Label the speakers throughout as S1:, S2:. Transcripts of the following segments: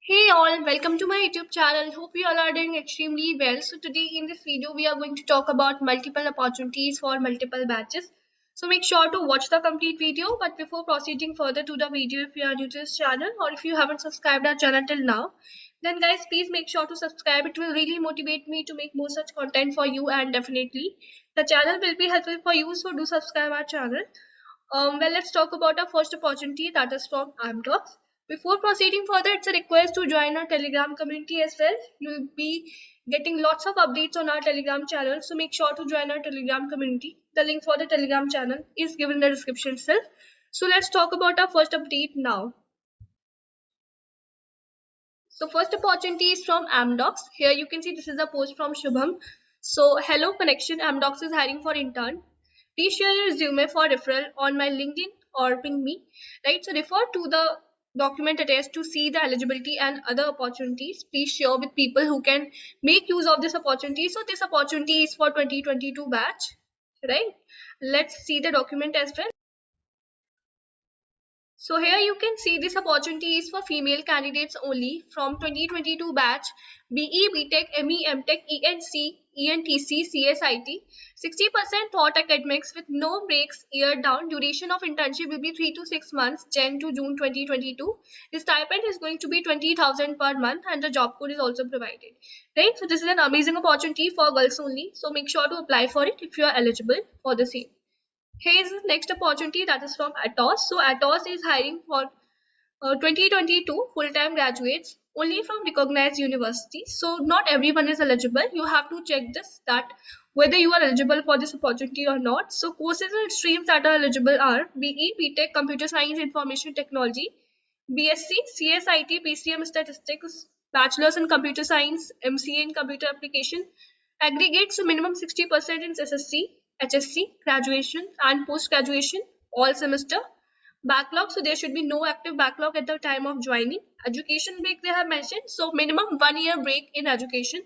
S1: Hey all, welcome to my YouTube channel. Hope you all are doing extremely well. So today in this video we are going to talk about multiple opportunities for multiple batches. So make sure to watch the complete video. But before proceeding further to the video, if you are new to this channel or if you haven't subscribed our channel till now, then guys please make sure to subscribe. It will really motivate me to make more such content for you, and definitely the channel will be helpful for you. So do subscribe our channel. Well, let's talk about our first opportunity, that is from Amdocs. Before proceeding further, it's a request to join our Telegram community as well. You'll be getting lots of updates on our Telegram channel, so make sure to join our Telegram community. The link for the Telegram channel is given in the description itself. So let's talk about our first update now. So first opportunity is from Amdocs. Here you can see this is a post from Shubham. So hello connection, Amdocs is hiring for intern. Please share your resume for referral on my LinkedIn or ping me. Right. So refer to the document attached to see the eligibility and other opportunities. Please share with people who can make use of this opportunity. So this opportunity is for 2022 batch. Right. Let's see the document as well. So here you can see this opportunity is for female candidates only from 2022 batch BE, BTech, ME, MTech, ENC, ENTC, CSIT. 60% taught academics with no breaks year down. Duration of internship will be 3 to 6 months, Jan to June 2022. The stipend is going to be 20,000 per month and the job code is also provided. Right? So this is an amazing opportunity for girls only. So make sure to apply for it if you are eligible for the same. Here's the next opportunity, that is from Atos. So Atos is hiring for 2022 full-time graduates only from recognized universities. So not everyone is eligible. You have to check this, that whether you are eligible for this opportunity or not. So courses and streams that are eligible are BE, BTech, Computer Science, Information Technology, BSc, CSIT, PCM Statistics, Bachelor's in Computer Science, MCA in Computer Application, aggregates a minimum 60% in SSC, HSC, graduation and post-graduation, all semester. Backlog, so there should be no active backlog at the time of joining. Education break they have mentioned, so minimum 1 year break in education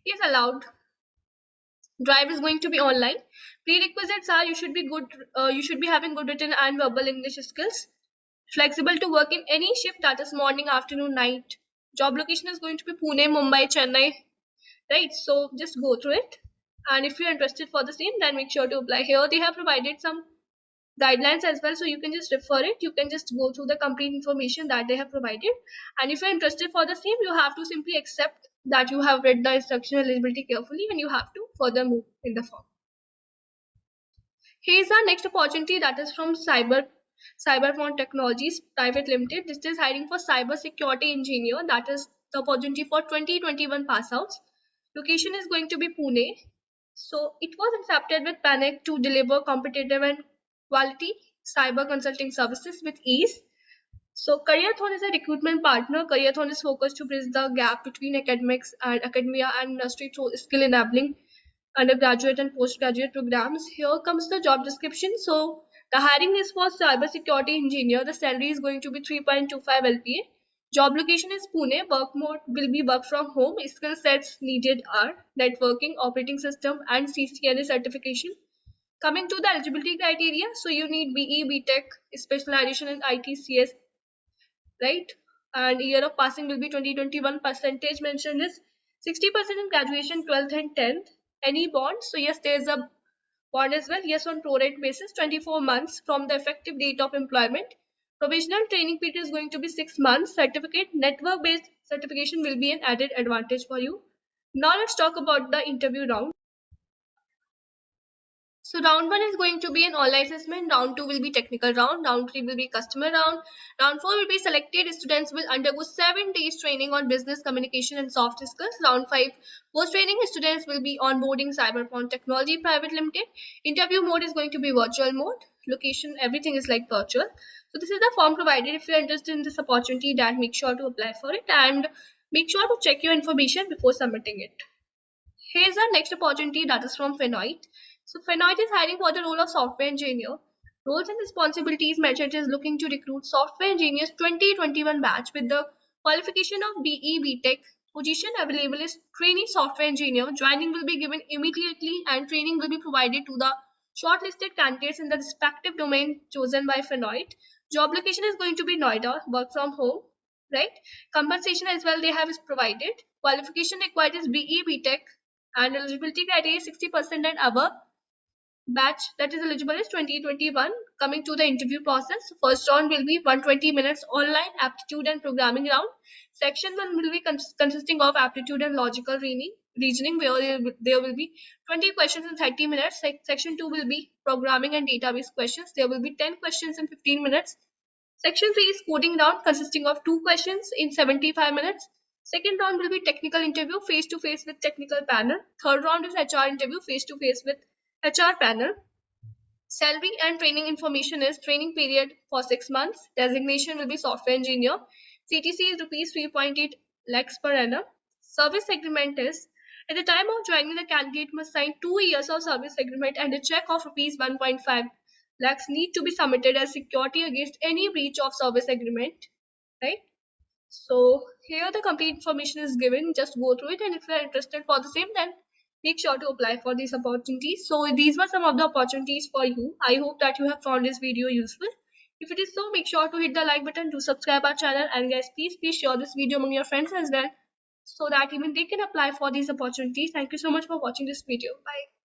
S1: is allowed. Drive is going to be online. Prerequisites are you should be having good written and verbal English skills. Flexible to work in any shift, that is morning, afternoon, night. Job location is going to be Pune, Mumbai, Chennai. Right, so just go through it. And if you're interested for the same, then make sure to apply. Here they have provided some guidelines as well, so you can just refer it. You can just go through the complete information that they have provided, and if you're interested for the same, you have to simply accept that you have read the instruction eligibility carefully and you have to further move in the form. Here's our next opportunity, that is from Cyberfront Technologies Private Limited. This is hiring for cyber security engineer. That is the opportunity for 2021 pass outs. Location is going to be Pune. So it was accepted with Panic to deliver competitive and quality cyber consulting services with ease. So Careerthon is a recruitment partner. Careerthon is focused to bridge the gap between academia and industry through skill enabling undergraduate and postgraduate programs. Here comes the job description. So the hiring is for cybersecurity engineer. The salary is going to be 3.25 LPA. Job location is Pune. Work mode will be work from home. Skill sets needed are networking, operating system, and CCNA certification. Coming to the eligibility criteria, so you need BE, BTech, specialization in ITCS, right? And year of passing will be 2021. Percentage mentioned is 60% in graduation, 12th and 10th. Any bond? So yes, there is a bond as well. Yes, on prorate basis, 24 months from the effective date of employment. Provisional training period is going to be 6 months. Certificate, network based certification will be an added advantage for you. Now let's talk about the interview round. So round 1 is going to be an online assessment, round 2 will be technical round, round 3 will be customer round 4 will be selected. Students will undergo 7 days training on business communication and soft skills. Round 5 post training, students will be onboarding Cyberfront Technology Private Limited. Interview mode is going to be virtual mode. Location, everything is like virtual. So this is the form provided. If you are interested in this opportunity, then make sure to apply for it and make sure to check your information before submitting it. Here's our next opportunity, that is from Fenoit. So Fenoit is hiring for the role of software engineer. Roles and responsibilities mentioned is looking to recruit software engineers 2021 batch with the qualification of BE, BTech. Position available is trainee software engineer. Joining will be given immediately and training will be provided to the shortlisted candidates in the respective domain chosen by Fenoit. Job location is going to be Noida, work from home. right? Compensation as well they have is provided. Qualification required is BE, BTech, and eligibility criteria is 60% and above. Batch that is eligible is 2021. Coming to the interview process, first round will be 120 minutes online aptitude and programming round. Section 1 will be consisting of aptitude and logical reasoning, where there will be 20 questions in 30 minutes. Section 2 will be programming and database questions. There will be 10 questions in 15 minutes. Section 3 is coding round consisting of 2 questions in 75 minutes. Second round will be technical interview face to face with technical panel. Third round is HR interview face to face with HR panel. Salary and training information is training period for 6 months. Designation will be software engineer. CTC is rupees 3.8 lakhs per annum. Service agreement is at the time of joining, the candidate must sign 2 years of service agreement, and a check of rupees 1.5 lakhs need to be submitted as security against any breach of service agreement, right? So here the complete information is given. Just go through it, and if you are interested for the same, then make sure to apply for these opportunities. So these were some of the opportunities for you. I hope that you have found this video useful. If it is so, make sure to hit the like button, to subscribe our channel, and guys, please share this video among your friends as well, so that even they can apply for these opportunities. Thank you so much for watching this video. Bye.